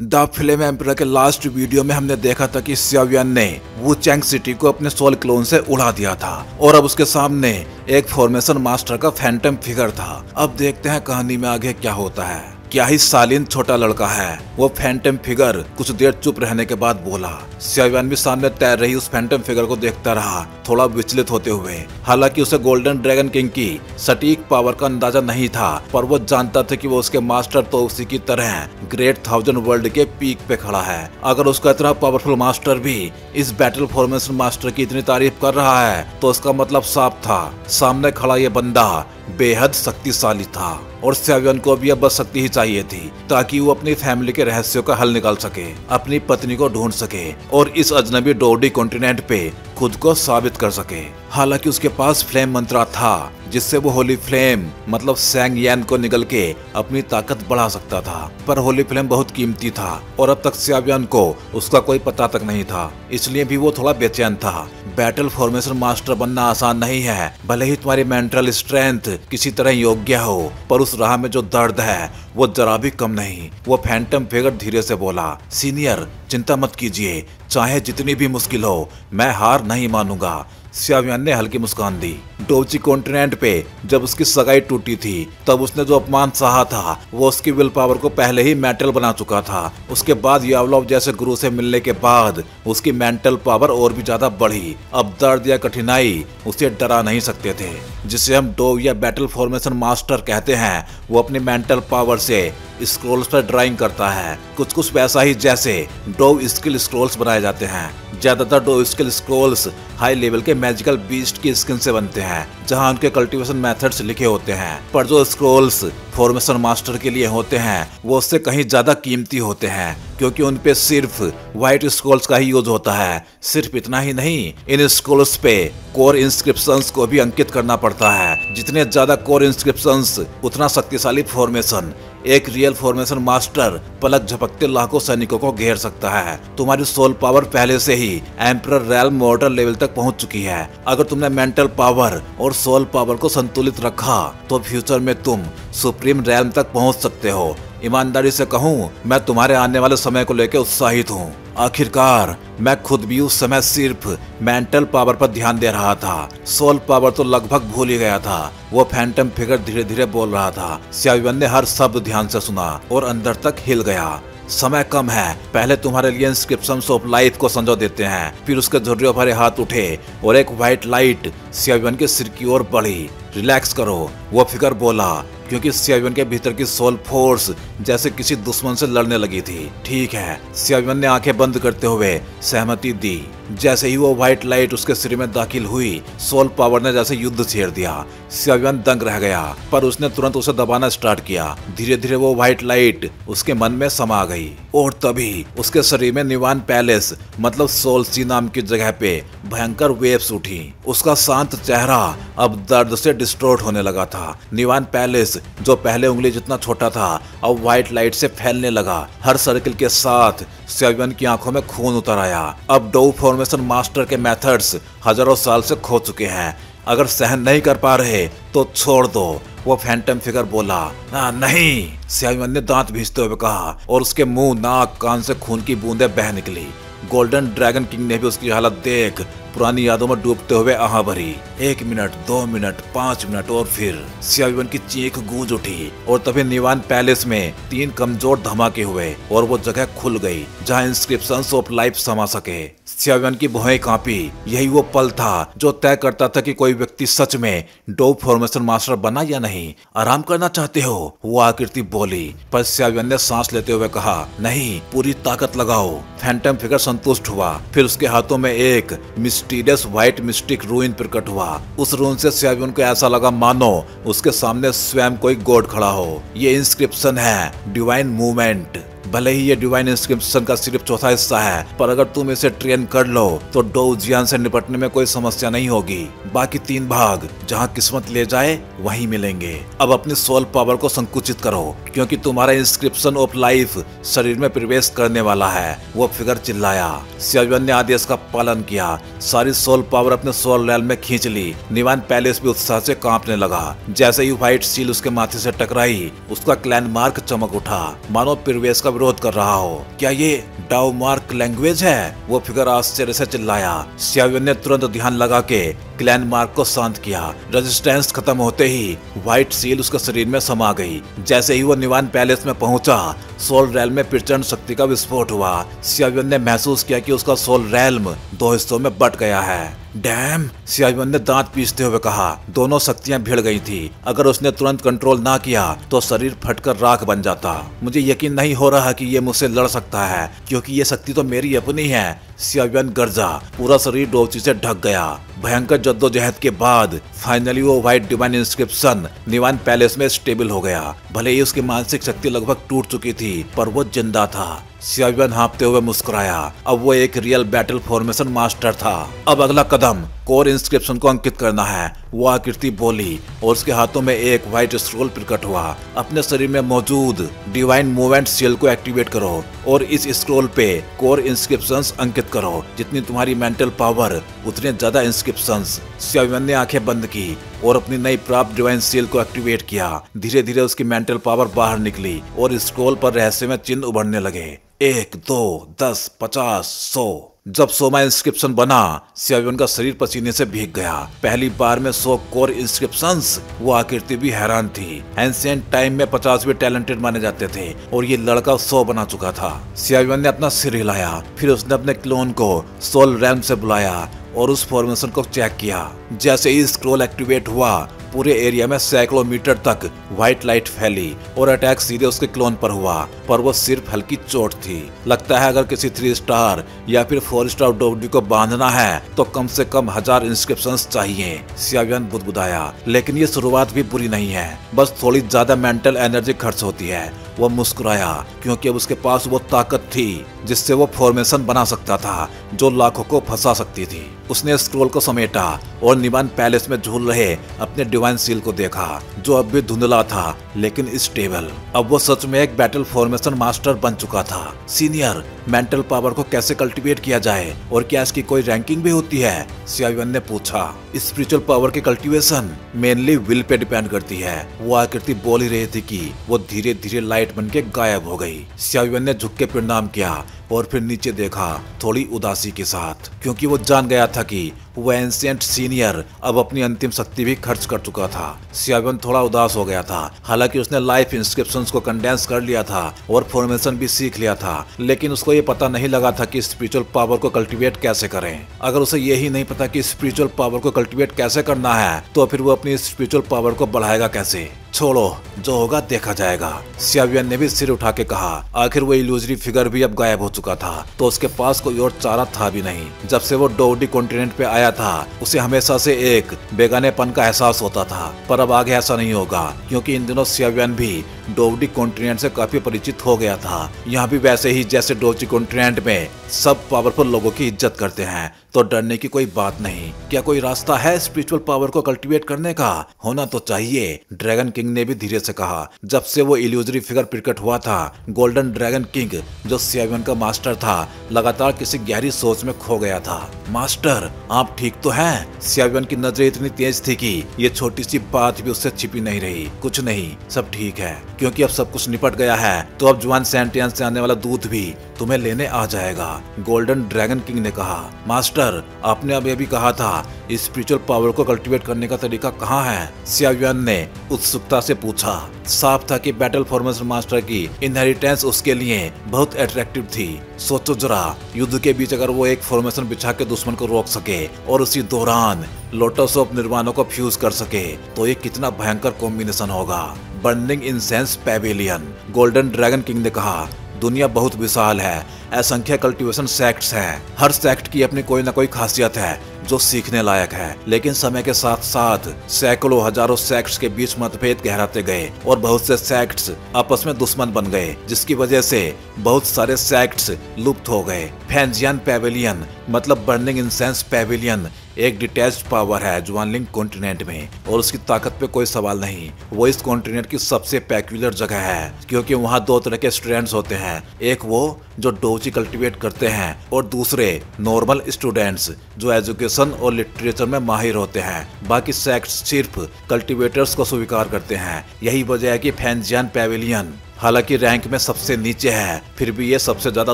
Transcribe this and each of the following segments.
The flame emperor के last video में हमने देखा था कि xiaoyan ने वू चैंग सिटी को अपने सोल क्लोन से उड़ा दिया था और अब उसके सामने एक फॉर्मेशन मास्टर का फैंटम फिगर था। अब देखते हैं कहानी में आगे क्या होता है। क्या ही शालीन छोटा लड़का है। वो फैंटम फिगर कुछ देर चुप रहने के बाद बोला। xiaoyan भी सामने तैर रही उस फैंटम फिगर को देखता रहा, थोड़ा विचलित होते हुए। हालांकि उसे गोल्डन ड्रैगन किंग की सटीक पावर का अंदाजा नहीं था, पर वो जानता था कि वो उसके मास्टर तो उसी की तरह ग्रेट 1000 वर्ल्ड के पीक पे खड़ा है। अगर उसका इतना पावरफुल मास्टर भी इस बैटल फॉर्मेशन मास्टर की इतनी तारीफ कर रहा है तो उसका मतलब साफ था, सामने खड़ा ये बंदा बेहद शक्तिशाली था और xiaoyan को भी अब बस शक्ति ही चाहिए थी ताकि वो अपनी फैमिली के रहस्यों का हल निकाल सके, अपनी पत्नी को ढूंढ सके और इस अजनबी डोडी कॉन्टिनेंट पे खुद को साबित कर सके। हालांकि उसके पास फ्लेम मंत्रा था जिससे वो होली फ्लेम मतलब सैंग यान को निगल के अपनी ताकत बढ़ा सकता था, पर होली फ्लेम बहुत कीमती था और अब तक xiaoyan को उसका कोई पता तक नहीं था, इसलिए भी वो थोड़ा बेचैन था। बैटल फॉर्मेशन मास्टर बनना आसान नहीं है, भले ही तुम्हारी मेंटल स्ट्रेंथ किसी तरह योग्य हो, पर उस राह में जो दर्द है वो जरा भी कम नहीं। वो फैंटम फिगर धीरे से बोला, सीनियर चिंता मत कीजिए, चाहे जितनी भी मुश्किल हो मैं हार नहीं मानूंगा। xiaoyan ने हल्की मुस्कान दी। डोची कॉन्टिनेंट पे जब उसकी सगाई टूटी थी तब उसने जो अपमान सहा था वो उसकी विल पावर को पहले ही मेटल बना चुका था। उसके बाद यावलॉव जैसे गुरु से मिलने के बाद उसकी मेंटल पावर और भी ज्यादा बढ़ी। अब दर्द या कठिनाई उसे डरा नहीं सकते थे। जिसे हम डोव या बैटल फॉर्मेशन मास्टर कहते हैं, वो अपनी मेंटल पावर से स्क्रोल्स पर ड्राइंग करता है, कुछ वैसा ही जैसे डोव स्किल स्क्रोल्स बनाए जाते हैं। ज्यादातर dove skill scrolls high level के मैजिकल बीस्ट की स्किन से बनते हैं जहां उनके कल्टीवेशन मेथड्स लिखे होते हैं, पर जो स्क्रोल्स फॉर्मेशन मास्टर के लिए होते हैं वो उससे कहीं ज्यादा कीमती होते हैं क्योंकि उन पे सिर्फ व्हाइट स्क्रोल्स का ही यूज होता है। सिर्फ इतना ही नहीं, इन स्क्रोल्स पे कोर इंस्क्रिप्शंस को भी अंकित करना पड़ता है। जितने ज्यादा कोर इंस्क्रिप्शंस उतना शक्तिशाली फॉर्मेशन। एक रियल फॉर्मेशन मास्टर पलक झपकते लाखों सैनिकों को घेर सकता है। तुम्हारी सोल पावर पहले से ही एम्परर रैल्म मॉर्टल लेवल तक पहुंच चुकी है। अगर तुमने मेंटल पावर और सोल पावर को संतुलित रखा तो फ्यूचर में तुम सुप्रीम रैल्म तक पहुंच सकते हो। ईमानदारी से कहूँ, मैं तुम्हारे आने वाले समय को लेकर उत्साहित हूँ। आखिरकार मैं खुद भी उस समय सिर्फ मेंटल पावर पर ध्यान दे रहा था, सोल पावर तो लगभग भूल ही गया था। वो फैंटम फिगर धीरे धीरे बोल रहा था। xiaoyan ने हर शब्द ध्यान से सुना और अंदर तक हिल गया। समय कम है, पहले तुम्हारे लिए इंस्क्रिप्शंस ऑफ लाइफ को संजो देते हैं। फिर उसके झुर्रियों भरे हाथ उठे और एक व्हाइट लाइट xiaoyan के सिर की ओर बढ़ी। रिलैक्स करो, वो फिगर बोला, क्योंकि xiaoyan के भीतर की सोल फोर्स जैसे किसी दुश्मन से लड़ने लगी थी। ठीक है, xiaoyan ने आंखें बंद करते हुए सहमति दी। जैसे ही वो व्हाइट लाइट उसके सिर में दाखिल हुई, सोल पावर ने जैसे युद्ध छेड़ दिया। xiaoyan दंग रह गया, पर उसने तुरंत उसे दबाना स्टार्ट किया। धीरे धीरे वो व्हाइट लाइट उसके मन में समा गई और तभी उसके शरीर में निवान पैलेस मतलब सोल सी नाम की जगह पे भयंकर वेव्स उठी। उसका शांत चेहरा अब दर्द से डिस्टॉर्ट होने लगा था। निवान पैलेस जो पहले उंगली जितना छोटा था अब व्हाइट लाइट से फैलने लगा। हर सर्किल के साथ xiaoyan की आंखों में खून उतर आया। अब डोव फॉर्मेशन मास्टर के मेथड्स हजारों साल से खो चुके हैं। अगर सहन नहीं कर पा रहे तो छोड़ दो, वो फैंटम फिगर बोला। नहीं, xiaoyan ने दांत भींचते हुए कहा और उसके मुंह, नाक, कान से खून की बूंदें बह निकली। गोल्डन ड्रैगन किंग ने भी उसकी हालत देख पुरानी यादों में डूबते हुए आह भरी। 1 मिनट, 2 मिनट, 5 मिनट और फिर xiaoyan की चीख गूंज उठी और तभी निवान पैलेस में 3 कमजोर धमाके हुए और वो जगह खुल गई जहां इंस्क्रिप्शंस ऑफ लाइफ समा सके। xiaoyan की भौहें कांपी। यही वो पल था जो तय करता था कि कोई व्यक्ति सच में डोव फॉर्मेशन मास्टर बना या नहीं। आराम करना चाहते हो, वो आकृति बोली, पर xiaoyan ने सांस लेते हुए कहा, नहीं, पूरी ताकत लगाओ। फैंटम फिगर संतुष्ट हुआ। फिर उसके हाथों में एक मिस्टीरियस व्हाइट मिस्टिक रूइन प्रकट हुआ। उस रूइन से xiaoyan को ऐसा लगा मानो उसके सामने स्वयं कोई गॉड खड़ा हो। ये इंस्क्रिप्शन है डिवाइन मूवमेंट। भले ही ये डिवाइन इंस्क्रिप्शन का सिर्फ चौथा हिस्सा है, पर अगर तुम इसे ट्रेन कर लो तो डोव जियान से निपटने में कोई समस्या नहीं होगी। बाकी 3 भाग जहां किस्मत ले जाए वहीं मिलेंगे। अब अपनी सोल पावर को संकुचित करो क्योंकि तुम्हारा इंस्क्रिप्शन ऑफ लाइफ शरीर में प्रवेश करने वाला है, वो फिगर चिल्लाया। xiaoyan ने आदेश का पालन किया। सारी सोल पावर अपने सोल रैल्म में खींच ली। निवान पैलेस भी उत्साह से कांपने लगा। जैसे ही व्हाइट सील उसके माथे से टकराई, उसका क्लैन मार्क चमक उठा, मानो प्रवेश का विरोध कर रहा हो? क्या ये डाउ मार्क लैंग्वेज है? वो फिगर आश्चर्य से चिल्लाया। सियावियन ने तुरंत ध्यान लगा के क्लैन मार्क को शांत किया। रेजिस्टेंस खत्म होते ही व्हाइट सील उसके शरीर में समा गई। जैसे ही वो निवान पैलेस में पहुंचा, सोल रेल्म में प्रचंड शक्ति का विस्फोट हुआ। सियावियन ने महसूस किया कि उसका सोल रेल्म दो हिस्सों में बट गया है। डैम, सियावियन ने दांत पीसते हुए कहा। दोनों शक्तियां भिड़ गई थी। अगर उसने तुरंत कंट्रोल ना किया तो शरीर फटकर राख बन जाता। मुझे यकीन नहीं हो रहा कि ये मुझसे लड़ सकता है, क्योंकि ये शक्ति तो मेरी अपनी है। सियावियन गर्जा। पूरा शरीर डोची से ढक गया। भयंकर जद्दोजहद के बाद फाइनली वो व्हाइट डिवाइन इंस्क्रिप्शन निवान पैलेस में स्टेबल हो गया। भले ही उसकी मानसिक शक्ति लगभग टूट चुकी थी, पर वो जिंदा था। सियावियन हाँफते हुए मुस्कुराया। अब वो एक रियल बैटल फॉर्मेशन मास्टर था। अब अगला कदम कोर इंस्क्रिप्शन को अंकित करना है, वो आकृति बोली, और उसके हाथों में एक व्हाइट स्क्रोल प्रकट हुआ। अपने शरीर में मौजूद डिवाइन मूवमेंट सेल को एक्टिवेट करो और इस स्क्रोल पे कोर इंस्क्रिप्शंस अंकित करो। जितनी तुम्हारी मेंटल पावर उतने ज्यादा इंस्क्रिप्शंस। सियावियन ने आंखें बंद की और अपनी नई प्राप्त डिवाइन सील को एक्टिवेट किया। धीरे धीरे उसकी मेंटल पावर बाहर निकली और स्क्रोल पर रहस्यमय चिन्ह उभरने लगे। 1, 2, 10, 50, 100। जब 100वां इंस्क्रिप्शन बना, सियावियन का शरीर पसीने से भीग गया। पहली बार में 100 कोर इंस्क्रिप्शंस। वो आकृति भी हैरान थी। एंशिएंट टाइम में 50 भी टैलेंटेड माने जाते थे और ये लड़का 100 बना चुका था। सियावियन ने अपना सिर हिलाया। फिर उसने अपने क्लोन को सोल रेल्म से बुलाया और उस फॉर्मेशन को चेक किया। जैसे ही स्क्रोल एक्टिवेट हुआ, पूरे एरिया में सैकड़ों मीटर तक व्हाइट लाइट फैली और अटैक सीधे उसके क्लोन पर हुआ, पर वो सिर्फ हल्की चोट थी। लगता है अगर किसी 3 स्टार या फिर 4 स्टार डोवडी को बांधना है तो कम से कम 1000 इंस्क्रिप्शंस चाहिए। सियावियन बुदबुदाया। लेकिन ये शुरुआत भी बुरी नहीं है, बस थोड़ी ज्यादा मेंटल एनर्जी खर्च होती है। वो मुस्कुराया, क्योंकि अब उसके पास वो ताकत थी जिससे वो फॉर्मेशन बना सकता था जो लाखों को फंसा सकती थी। उसने स्क्रोल को समेटा और निवान पैलेस में झूल रहे अपने डिवाइन सील को देखा, जो अब भी धुंधला था लेकिन स्टेबल। अब वो सच में एक बैटल फॉर्मेशन मास्टर बन चुका था। सीनियर, मेंटल पावर को कैसे कल्टीवेट किया जाए और क्या इसकी कोई रैंकिंग भी होती है? सियावियन ने पूछा। स्पिरिचुअल पावर की cultivation mainly will pay depend करती है। वो आकृति बोल ही रही थी कि वो धीरे धीरे लाइट बन के गायब हो गई। सियावियन ने झुक के प्रणाम किया और फिर नीचे देखा, थोड़ी उदासी के साथ, क्योंकि वो जान गया था कि वो एंशिएंट सीनियर अब अपनी अंतिम शक्ति भी खर्च कर चुका था। सियावियन थोड़ा उदास हो गया था। हालांकि उसने लाइफ इंस्क्रिप्शंस को कंडेंस कर लिया था और फॉर्मेशन भी सीख लिया था, लेकिन उसको ये पता नहीं लगा था कि स्पिरिचुअल पावर को कल्टीवेट कैसे करें। अगर उसे यही नहीं पता कि स्पिरिचुअल पावर को कल्टीवेट कैसे करना है, तो फिर वो अपनी स्पिरिचुअल पावर को बढ़ाएगा कैसे? छोड़ो, जो होगा देखा जाएगा। सियावियन ने भी सिर उठा के कहा। आखिर वो इल्यूजरी फिगर भी अब गायब हो चुका था, तो उसके पास कोई और चारा था भी नहीं। जब से वो डोवडी कॉन्टिनेंट पे आया था, उसे हमेशा से एक बेगानेपन का एहसास होता था, पर अब आगे ऐसा नहीं होगा, क्योंकि इन दिनों सियावियन भी डोवडी कॉन्टिनेंट से काफी परिचित हो गया था। यहाँ भी वैसे ही जैसे डोवडी कॉन्टिनेंट में सब पावरफुल लोगों की इज्जत करते हैं, तो डरने की कोई बात नहीं। क्या कोई रास्ता है स्पिरिचुअल पावर को कल्टीवेट करने का? होना तो चाहिए, ड्रैगन किंग ने भी धीरे से कहा। जब से वो इल्यूजरी फिगर प्रकट हुआ था, गोल्डन ड्रैगन किंग, जो सियावियन का मास्टर था, लगातार किसी गहरी सोच में खो गया था। मास्टर, आप ठीक तो हैं? सियावियन की नजरें इतनी तेज थी कि ये छोटी सी बात भी उससे छिपी नहीं रही। कुछ नहीं, सब ठीक है, क्योंकि अब सब कुछ निपट गया है, तो अब जुआन सेंटियन से आने वाला दूत भी तुम्हें लेने आ जाएगा, गोल्डन ड्रैगन किंग ने कहा। मास्टर, आपने अब ये भी कहा था, स्पिरिचुअल पावर को कल्टीवेट करने का तरीका कहाँ है? सियावियन ने उत्सुकता से पूछा। साफ था कि बैटल फॉर्मेशन मास्टर की इनहेरिटेंस उसके लिए बहुत अट्रैक्टिव थी। सोचो जरा, युद्ध के बीच अगर वो एक फॉर्मेशन बिछा के दुश्मन को रोक सके और उसी दौरान लोटस ऑफ निर्वाणों को फ्यूज कर सके, तो ये कितना भयंकर कॉम्बिनेशन होगा। Burning incense pavilion, golden dragon king ने कहा। दुनिया बहुत विशाल है, असंख्य कल्टीवेशन सेक्ट्स हैं। हर सेक्ट की अपनी कोई ना कोई खासियत है जो सीखने लायक है, लेकिन समय के साथ साथ सैकड़ों हजारों सेक्ट्स के बीच मतभेद गहराते गए और बहुत से सेक्ट्स आपस में दुश्मन बन गए, जिसकी वजह से बहुत सारे सेक्ट्स लुप्त हो गए। फैंजियन पैवेलियन मतलब बर्निंग इंसेंस पैवेलियन एक डिटैच्ड पावर है जुआनलिंग कॉन्टिनेंट में, और उसकी ताकत पे कोई सवाल नहीं। वो इस कॉन्टिनेंट की सबसे पैक्यूलर जगह है, क्योंकि वहाँ 2 तरह के स्टूडेंट्स होते हैं। एक वो जो डोजी कल्टीवेट करते हैं, और दूसरे नॉर्मल स्टूडेंट्स जो एजुकेशन और लिटरेचर में माहिर होते हैं। बाकी सेक्ट्स सिर्फ कल्टीवेटर्स को स्वीकार करते हैं। यही वजह है कि फैंजियन पैवेलियन हालांकि रैंक में सबसे नीचे है, फिर भी ये सबसे ज्यादा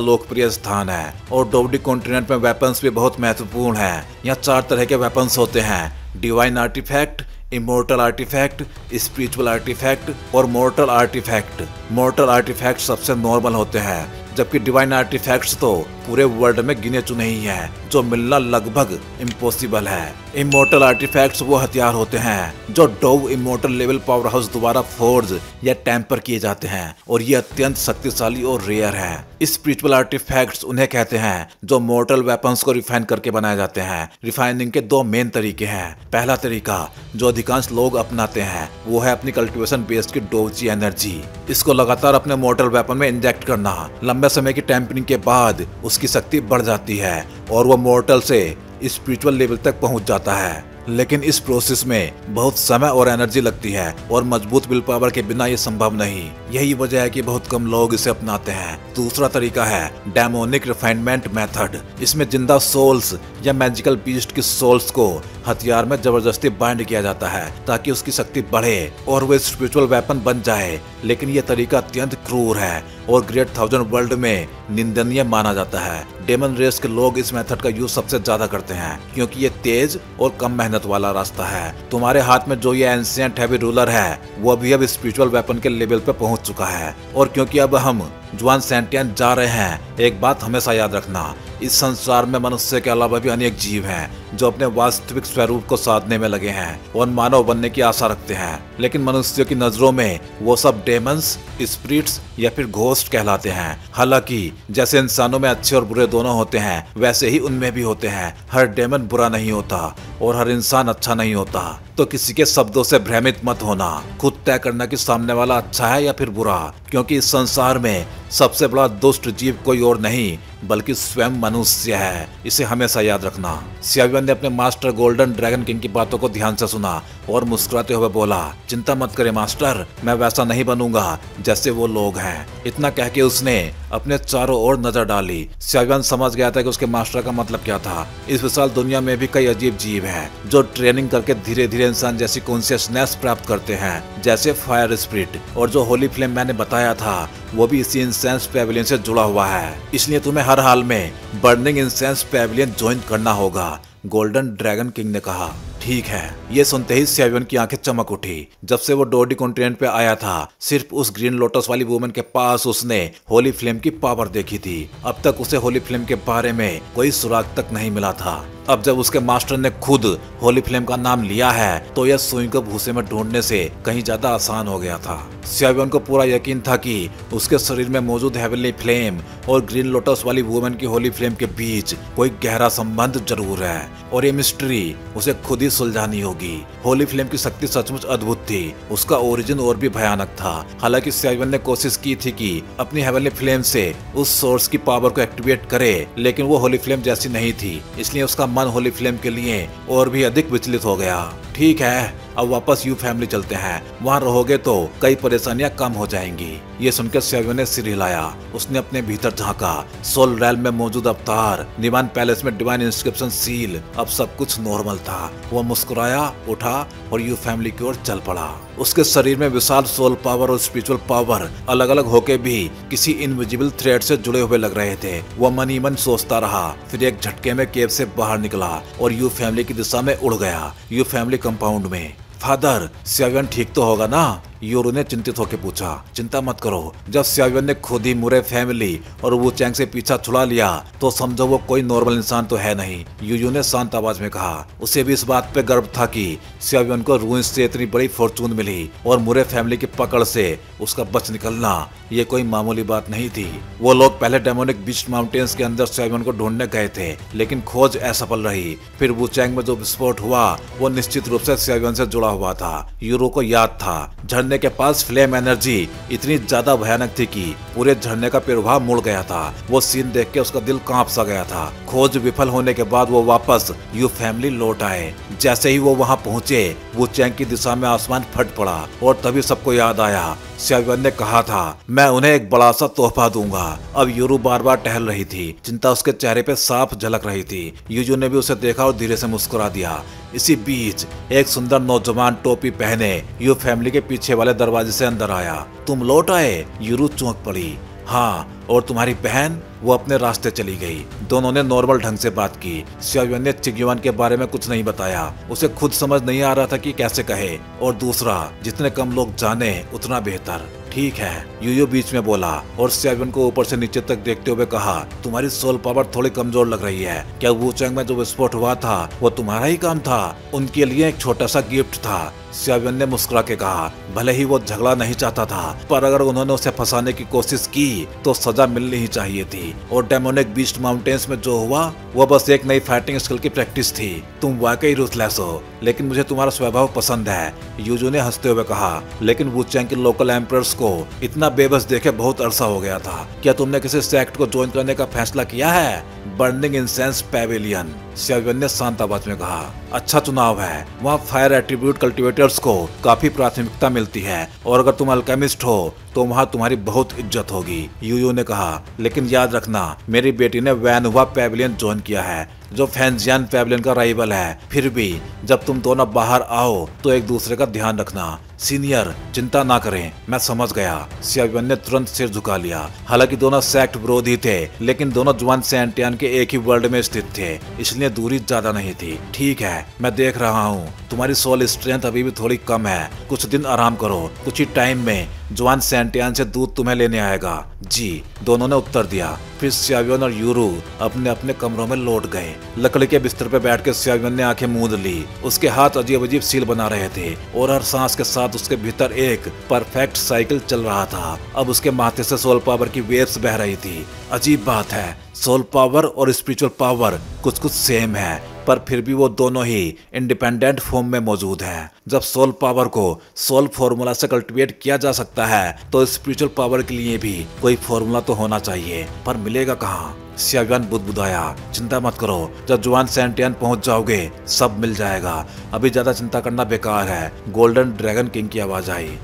लोकप्रिय स्थान है। और डोवडी कॉन्टिनेंट में वेपन्स भी बहुत महत्वपूर्ण है। यहाँ 4 तरह के वेपन्स होते हैं: divine artifact, immortal artifact, spiritual artifact और मोर्टल आर्टिफैक्ट। मोर्टल आर्टिफैक्ट सबसे नॉर्मल होते हैं, जबकि डिवाइन आर्टिफैक्ट्स तो पूरे वर्ल्ड में गिने चुने ही हैं, जो मिलना लगभग इम्पॉसिबल है। इमोर्टल आर्टिफैक्ट्स वो हथियार होते हैं जो dove immortal level power house द्वारा फोर्ज या टेम्पर किए जाते हैं, और ये अत्यंत शक्तिशाली और रेयर है। स्पिरिचुअल आर्टिफैक्ट्स उन्हें कहते हैं जो मोर्टल वेपन्स को रिफाइन करके बनाए जाते हैं। रिफाइनिंग के 2 मेन तरीके हैं। पहला तरीका जो अधिकांश लोग अपनाते हैं वो है अपनी कल्टीवेशन बेस्ड की डोवची एनर्जी। इसको लगातार अपने मोर्टल वेपन में इंजेक्ट करना। लंबे समय की टेम्परिंग के बाद उसकी शक्ति बढ़ जाती है और वो मोर्टल से स्पिरिचुअल लेवल तक पहुंच जाता है। लेकिन इस प्रोसेस में बहुत समय और एनर्जी लगती है, और मजबूत विल पावर के बिना ये संभव नहीं। यही वजह है कि बहुत कम लोग इसे अपनाते हैं। दूसरा तरीका है डेमोनिक रिफाइनमेंट मेथड। इसमें जिंदा सोल्स या मैजिकल बीस्ट की सोल्स को हथियार में जबरदस्ती बाइंड किया जाता है ताकि उसकी शक्ति बढ़े और वो स्पिरिचुअल वेपन बन जाए। लेकिन यह तरीका अत्यंत क्रूर है और ग्रेट 1000 वर्ल्ड में निंदनीय माना जाता है। डेमन रेस के लोग इस मेथड का यूज सबसे ज्यादा करते हैं क्योंकि ये तेज और कम मेहनत वाला रास्ता है। तुम्हारे हाथ में जो ये एंशिएंट हैवी रूलर है वो भी अब स्पिरिचुअल वेपन के लेवल पे पहुंच चुका है। और क्योंकि अब हम जुआन सेंटियन जा रहे हैं, एक बात हमेशा याद रखना, इस संसार में मनुष्य के अलावा भी अनेक जीव हैं जो अपने वास्तविक स्वरूप को साधने में लगे हैं और मानव बनने की आशा रखते हैं। लेकिन मनुष्यों की नजरों में वो सब डेमंस, स्पिरिट्स या फिर घोस्ट कहलाते हैं। हालांकि जैसे इंसानों में अच्छे और बुरे दोनों होते हैं, वैसे ही उनमें भी होते हैं। हर डेमन बुरा नहीं होता और हर इंसान अच्छा नहीं होता। तो किसी के शब्दों से भ्रमित मत होना। खुद तय करना कि सामने वाला अच्छा है या फिर बुरा, क्योंकि इस संसार में सबसे बड़ा दुष्ट जीव कोई और नहीं बल्कि स्वयं मनुष्य है। इसे हमेशा याद रखना। सियावियन ने अपने मास्टर गोल्डन ड्रैगन किंग की बातों को ध्यान से सुना और मुस्कुराते हुए बोला, चिंता मत करें मास्टर, मैं वैसा नहीं बनूंगा जैसे वो लोग हैं। इतना कह के उसने अपने चारों ओर नजर डाली। सियावियन समझ गया था कि उसके मास्टर का मतलब क्या था। इस विशाल दुनिया में भी कई अजीब जीव हैं जो ट्रेनिंग करके धीरे धीरे इंसान जैसी कॉन्शियसनेस प्राप्त करते हैं, जैसे फायर स्पिरिट। और जो होली फ्लेम मैंने बताया था वो भी इसी इंसेंस पैविलियन से जुड़ा हुआ है। इसलिए तुम्हें हर हाल में बर्निंग इंसेंस पैविलियन ज्वाइन करना होगा, गोल्डन ड्रैगन किंग ने कहा। ठीक है। ये सुनते ही सियावियन की आंखें चमक उठी। जब से वो डोडी कॉन्टिनेंट पे आया था, सिर्फ उस ग्रीन लोटस वाली वुमन के पास उसने होली फ्लेम की पावर देखी थी। अब तक उसे होली फ्लेम के बारे में कोई सुराग तक नहीं मिला था। अब जब उसके मास्टर ने खुद होली फ्लेम का नाम लिया है तो यह सुई को भूसे में ढूंढने से कहीं ज्यादा आसान हो गया था। सियावियन को पूरा यकीन था कि उसके शरीर में मौजूद हेवनली फ्लेम और ग्रीन लोटस वाली वुमन की होली फ्लेम के बीच कोई गहरा संबंध जरूर है, और ये मिस्ट्री उसे खुद ही सुलझानी होगी। होली फ्लेम की शक्ति सचमुच अद्भुत थी। उसका ओरिजिन और भी भयानक था। हालांकि सियावियन ने कोशिश की थी कि अपनी हेवनली फ्लेम से उस सोर्स की पावर को एक्टिवेट करे, लेकिन वो होली फ्लेम जैसी नहीं थी। इसलिए उसका मन होली फ्लेम के लिए और भी अधिक विचलित हो गया। ठीक है, अब वापस यू फैमिली चलते हैं। वहाँ रहोगे तो कई परेशानियां कम हो जाएंगी। ये सुनकर सियावियन ने सिर हिलाया। उसने अपने भीतर झांका। सोल रैल्म में मौजूद अवतार, निवान पैलेस में डिवाइन इंस्क्रिप्शन सील, अब सब कुछ नॉर्मल था। वो मुस्कुराया, उठा और यू फैमिली की ओर चल पड़ा। उसके शरीर में विशाल सोल पावर और स्पिरिचुअल पावर अलग अलग होके भी किसी इनविजिबल थ्रेड से जुड़े हुए लग रहे थे। वो मन ही मन सोचता रहा, फिर एक झटके में केव से बाहर निकला और यू फैमिली की दिशा में उड़ गया, यू फैमिली कंपाउंड में। फादर, सियावियन ठीक तो होगा ना? योरू ने चिंतित होकर पूछा। चिंता मत करो। जब सियावियन ने खुद ही मुरे फैमिली और वू चैंग से पीछा छुड़ा लिया तो समझो वो कोई नॉर्मल इंसान तो है नहीं, यूयू ने शांत आवाज में कहा। उसे भी इस बात पे गर्व था कि सियावियन को रूइंस से इतनी बड़ी फॉर्चून मिली और मुरे फैमिली की पकड़ से उसका बच निकलना ये कोई मामूली बात नहीं थी। वो लोग पहले डेमोनिक बीस्ट माउंटेन्स के अंदर सियावियन को ढूंढने गए थे, लेकिन खोज असफल रही। फिर वू चैंग में जो विस्फोट हुआ वो निश्चित रूप से सियावियन से जुड़ा हुआ था। यूरो को याद था झरने के पास फ्लेम एनर्जी इतनी ज्यादा भयानक थी कि पूरे झरने का प्रभाव मुड़ गया था। वो सीन देख के उसका दिल कांप सा गया था। खोज विफल होने के बाद वो वापस यू फैमिली लौट आए। जैसे ही वो वहां पहुंचे, वो चैंग की दिशा में आसमान फट पड़ा और तभी सबको याद आया श्यावियन ने कहा था मैं उन्हें एक बड़ा सा तोहफा दूंगा। अब यूरू बार बार टहल रही थी, चिंता उसके चेहरे पे साफ झलक रही थी। यूजू ने भी उसे देखा और धीरे से मुस्कुरा दिया। इसी बीच एक सुंदर नौजवान टोपी पहने यू फैमिली के पीछे वाले दरवाजे से अंदर आया। तुम लौट आए? यूरू चौंक पड़ी। हाँ, और तुम्हारी बहन? वो अपने रास्ते चली गई। दोनों ने नॉर्मल ढंग से बात की। श्यावियन ने चिग्युआन के बारे में कुछ नहीं बताया, उसे खुद समझ नहीं आ रहा था कि कैसे कहे। और दूसरा, जितने कम लोग जाने उतना बेहतर। ठीक है, यूयू बीच में बोला और श्यावियन को ऊपर से नीचे तक देखते हुए कहा, तुम्हारी सोल पावर थोड़ी कमजोर लग रही है। क्या वुचैंग में जो विस्फोट हुआ था वो तुम्हारा ही काम था? उनके लिए एक छोटा सा गिफ्ट था। श्यावियन ने मुस्कुरा के कहा, भले ही वो झगड़ा नहीं चाहता था, पर अगर उन्होंने उसे फंसाने की कोशिश की तो सजा मिलनी ही चाहिए थी। और डेमोनिक बीस्ट माउंटेन्स में जो हुआ वो बस एक नई फाइटिंग स्किल की प्रैक्टिस थी। तुम वाकई रूथलेस हो, लेकिन मुझे तुम्हारा स्वभाव पसंद है, यूजू ने हंसते हुए कहा। लेकिन वुचैंग के लोकल एम्परर्स को इतना बेबस देखे बहुत अरसा हो गया था। क्या तुमने किसी सेक्ट को ज्वाइन करने का फैसला किया है? बर्निंग इंसेंस पैवेलियन, श्यावियन ने शांत आवाज में कहा। अच्छा चुनाव है, वहाँ फायर एट्रीब्यूट कल्टिवेटर्स को काफी प्राथमिकता मिलती है, और अगर तुम अल्केमिस्ट हो तो वहाँ तुम्हारी बहुत इज्जत होगी, यूयू ने कहा। लेकिन याद रखना, मेरी बेटी ने वैनहुआ पैवेलियन ज्वाइन किया है, जो फैंजियन पैवेलियन का राइवल है। फिर भी जब तुम दोनों बाहर आओ तो एक दूसरे का ध्यान रखना। सीनियर, चिंता ना करें, मैं समझ गया। श्यावियन ने तुरंत सिर झुका लिया। हालांकि दोनों सेक्ट विरोधी थे, लेकिन दोनों जुआन सेंटियन के एक ही वर्ल्ड में स्थित थे, इसलिए दूरी ज्यादा नहीं थी। ठीक है, मैं देख रहा हूँ तुम्हारी सोल स्ट्रेंथ अभी भी थोड़ी कम है, कुछ दिन आराम करो, कुछ ही टाइम में जुआन सेंटियन से दूध तुम्हें लेने आएगा। जी, दोनों ने उत्तर दिया। फिर श्यावियन और यूरू अपने अपने कमरों में लौट गए। लकड़ी के बिस्तर पर बैठ के श्यावियन ने आंखें मूंद ली। उसके हाथ अजीब अजीब सील बना रहे थे और हर सांस के साथ उसके भीतर एक परफेक्ट साइकिल चल रहा था। अब उसके माथे से सोल पावर की वेव्स बह रही थी। अजीब बात है, सोल पावर और स्पिरिचुअल पावर कुछ कुछ सेम है, पर फिर भी वो दोनों ही इंडिपेंडेंट फॉर्म में मौजूद हैं। जब सोल पावर को सोल फॉर्मूला से कल्टीवेट किया जा सकता है तो स्पिरिचुअल पावर के लिए भी कोई फॉर्मूला तो होना चाहिए, पर मिलेगा कहाँ? श्यावियन बुदबुदाया। चिंता मत करो, जब जुआन सेंटियन पहुंच जाओगे सब मिल जाएगा। अभी ज्यादा चिंता करना बेकार है। गोल्डन ड्रैगन किंग की आवाज आई।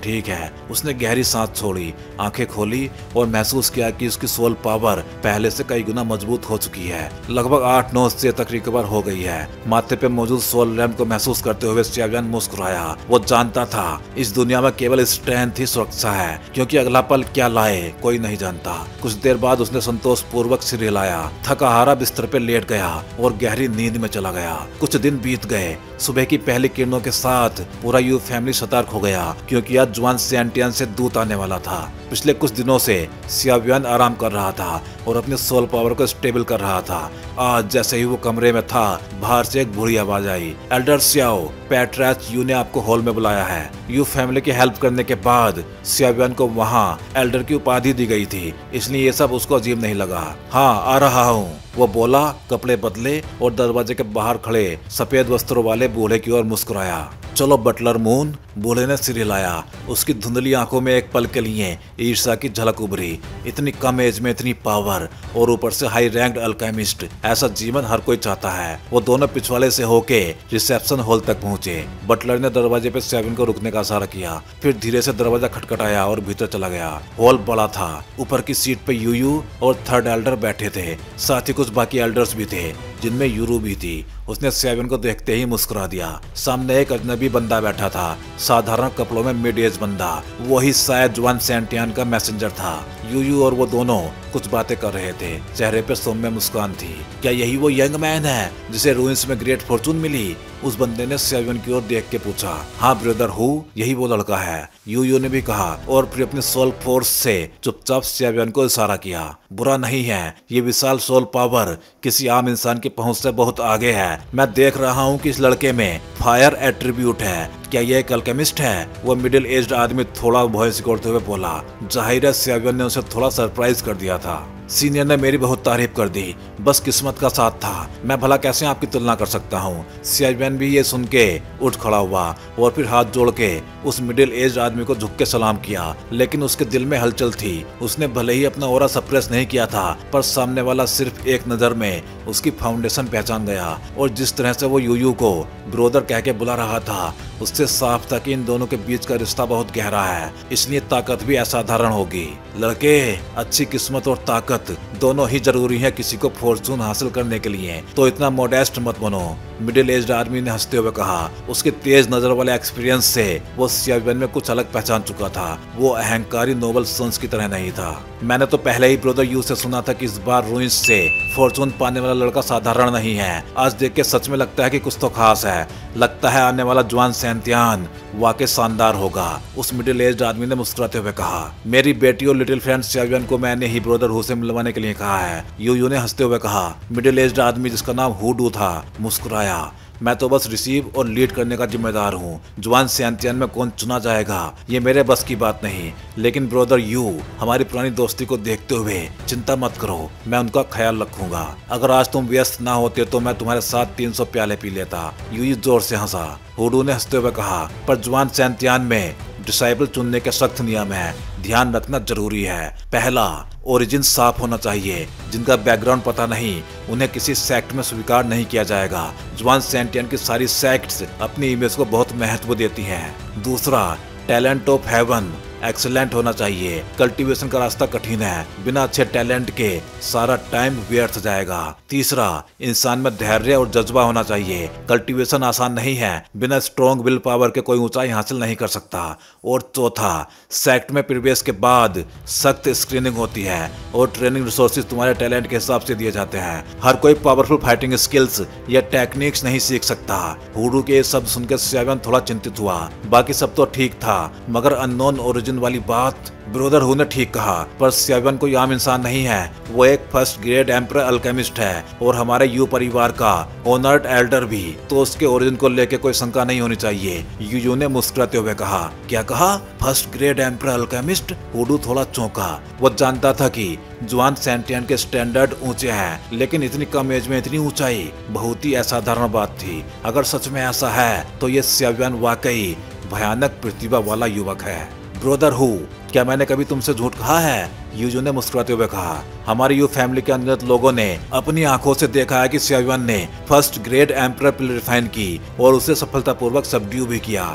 ठीक है। उसने गहरी सांस छोड़ी, आंखें खोली और महसूस किया कि उसकी सोल पावर पहले से कई गुना मजबूत हो चुकी है। लगभग 8-9 से तक रिकवर हो गई है। माथे पे मौजूद सोल लैम्प को महसूस करते हुए श्यावियन मुस्कुराया। वो जानता था इस दुनिया में केवल स्ट्रेंथ ही सुरक्षा है, क्योंकि अगला पल क्या लाए कोई नहीं जानता। कुछ देर बाद उसने संतोष पूर्वक सिर हिलाया, थकाहारा बिस्तर पे लेट गया और गहरी नींद में चला गया। कुछ दिन बीत गए। सुबह की पहली किरणों के साथ पूरा यू फैमिली सतर्क हो गया, क्योंकि आज जुआन सेंटियन से दूत आने वाला था। पिछले कुछ दिनों से श्यावियन आराम कर रहा था और अपने सोल पावर को स्टेबल कर रहा था। आज जैसे ही वो कमरे में था, बाहर से एक बुरी आवाज आई। एल्डर श्याओ, पैट्रैच यू ने आपको हॉल में बुलाया है। यू फैमिली की हेल्प करने के बाद श्यावियन को वहाँ एल्डर की उपाधि दी गई थी, इसलिए ये सब उसको अजीब नहीं लगा। हाँ, आ रहा हूँ, वो बोला, कपड़े बदले और दरवाजे के बाहर खड़े सफेद वस्त्रों वाले बूढ़े की ओर मुस्कुराया। चलो बटलर मून, बूढ़े ने सिर हिलाया। उसकी धुंधली आंखों में एक पल के लिए ईर्ष्या की झलक उभरी। इतनी कम एज में इतनी पावर और ऊपर से हाई रैंक्ड अल्केमिस्ट, ऐसा जीवन हर कोई चाहता है। वो दोनों पिछवाड़े से होके रिसेप्शन हॉल तक पहुंचे। बटलर ने दरवाजे पे श्यावियन को रुकने का इशारा किया, फिर धीरे से दरवाजा खटखटाया और भीतर चला गया। हॉल बड़ा था। ऊपर की सीट पे यूयू और थर्ड एल्डर बैठे थे, साथ ही कुछ बाकी एल्डर्स भी थे, जिनमें यूरू भी थी। उसने श्यावियन को देखते ही मुस्कुरा दिया। सामने एक अजनबी बंदा बैठा था, साधारण कपड़ों में मिड एज बंदा। वही शायद जुआन सेंटियन का मैसेंजर था। यूयू और वो दोनों कुछ बातें कर रहे थे। चेहरे पे सौम्य मुस्कान थी। क्या यही वो यंग मैन है जिसे रूइंस में ग्रेट फॉर्चून मिली? उस बंदे ने श्यावियन की ओर देख के पूछा। हाँ ब्रदर हूँ, यही वो लड़का है, यूयू ने भी कहा और फिर अपने सोल फोर्स से चुपचाप श्यावियन को इशारा किया। बुरा नहीं है, ये विशाल सोल पावर किसी आम इंसान की पहुंच से बहुत आगे है। मैं देख रहा हूँ कि इस लड़के में फायर एट्रीब्यूट है। क्या ये एक अल्केमिस्ट है? वो मिडिल एज्ड आदमी थोड़ा भय सिकोड़ते हुए बोला। जाहिर है श्यावियन ने उसे थोड़ा सरप्राइज कर दिया था। सीनियर ने मेरी बहुत तारीफ कर दी, बस किस्मत का साथ था, मैं भला कैसे आपकी तुलना कर सकता हूँ। सियाव्यान भी ये सुन के उठ खड़ा हुआ और फिर हाथ जोड़ के उस मिडिल एज आदमी को झुक के सलाम किया, लेकिन उसके दिल में हलचल थी। उसने भले ही अपना ऑरा सप्रेस नहीं किया था, पर सामने वाला सिर्फ एक नजर में उसकी फाउंडेशन पहचान गया, और जिस तरह से वो यूयू को ब्रोदर कह के बुला रहा था, उससे साफ था कि इन दोनों के बीच का रिश्ता बहुत गहरा है, इसलिए ताकत भी असाधारण होगी। लड़के, अच्छी किस्मत और ताकत दोनों ही जरूरी है किसी को फॉर्चून हासिल करने के लिए, तो इतना मॉडेस्ट मत बनो, मिडिल एज्ड आदमी ने हंसते हुए कहा। उसके तेज नजर वाले एक्सपीरियंस से वो सियाव्यान में कुछ अलग पहचान चुका था, वो अहंकारी नोबल सन्स की तरह नहीं था। मैंने तो पहले ही ब्रदर यू से सुना था कि इस बार रुइंस से फॉर्चून पाने वाला लड़का साधारण नहीं है। आज देख के सच में लगता है कि कुछ तो खास है। लगता है आने वाला जुआन सैंतियान वाकई शानदार होगा, उस मिडिल एज्ड आदमी ने मुस्कुराते हुए कहा। मेरी बेटी और लिटिल फ्रेंड सियाव्यान को मैंने ही ब्रदर हु से मिलवाने के लिए कहा है, यूयू ने हंसते हुए कहा। मिडिल एज्ड आदमी जिसका नाम हुडू था मुस्कुराया। मैं तो बस रिसीव और लीड करने का जिम्मेदार हूँ। जुआन सैंतियान में कौन चुना जाएगा ये मेरे बस की बात नहीं, लेकिन ब्रदर यू, हमारी पुरानी दोस्ती को देखते हुए चिंता मत करो, मैं उनका ख्याल रखूंगा। अगर आज तुम व्यस्त ना होते तो मैं तुम्हारे साथ 300 प्याले पी लेता, यू जोर से हंसा। हुडू ने हंसते हुए कहा, पर जुआन सैंतियान में डिसाइबल चुनने के सख्त नियम है, ध्यान रखना जरूरी है। पहला, ओरिजिन साफ होना चाहिए, जिनका बैकग्राउंड पता नहीं उन्हें किसी सेक्ट में स्वीकार नहीं किया जाएगा। जुआन सैंतियान की सारी सेक्ट्स अपनी इमेज को बहुत महत्व देती हैं। दूसरा, टैलेंट ऑफ हेवन एक्सीलेंट होना चाहिए। कल्टीवेशन का रास्ता कठिन है, बिना अच्छे टैलेंट के सारा टाइम व्यर्थ जाएगा। तीसरा, इंसान में धैर्य और जज्बा होना चाहिए। कल्टीवेशन आसान नहीं है, बिना स्ट्रॉन्ग विल पावर के कोई ऊंचाई हासिल नहीं कर सकता। और चौथा, सेक्ट में प्रवेश के बाद सख्त स्क्रीनिंग होती है और ट्रेनिंग रिसोर्सेज तुम्हारे टैलेंट के हिसाब से दिए जाते हैं। हर कोई पावरफुल फाइटिंग स्किल्स या टेक्निक्स नहीं सीख सकता। हुडू के शब्द सुनकर सियाव्यान थोड़ा चिंतित हुआ। बाकी सब तो ठीक था, मगर अननोन ओरिजिन वाली बात, ब्रदर हु ने ठीक कहा, पर सियाव्यान कोई आम इंसान नहीं है, वो एक फर्स्ट ग्रेड एम्परर अल्केमिस्ट है और हमारे यू परिवार का ऑनर्ड एल्डर भी, तो उसके ओरिजिन को लेके कोई शंका नहीं होनी चाहिए, यू ने मुस्कुराते हुए कहा। क्या कहा? First grade emperor alchemist? हुडू थोड़ा चौंका। वो जानता था कि जुआन सैंतियान के स्टैंडर्ड ऊंचे हैं, लेकिन इतनी कम एज में इतनी ऊंचाई बहुत ही असाधारण बात थी। अगर सच में ऐसा है तो ये सियाव्यान वाकई भयानक प्रतिभा वाला युवक है। ब्रदर हु, क्या मैंने कभी तुमसे झूठ कहा है? यूजू ने मुस्कुराते हुए कहा। हमारी यू फैमिली के अनगिनत लोगों ने अपनी आंखों से देखा है कि सियाव्यान ने फर्स्ट ग्रेड एम्परर प्यूरिफाइन की और उसे सफलतापूर्वक सबड्यू भी किया।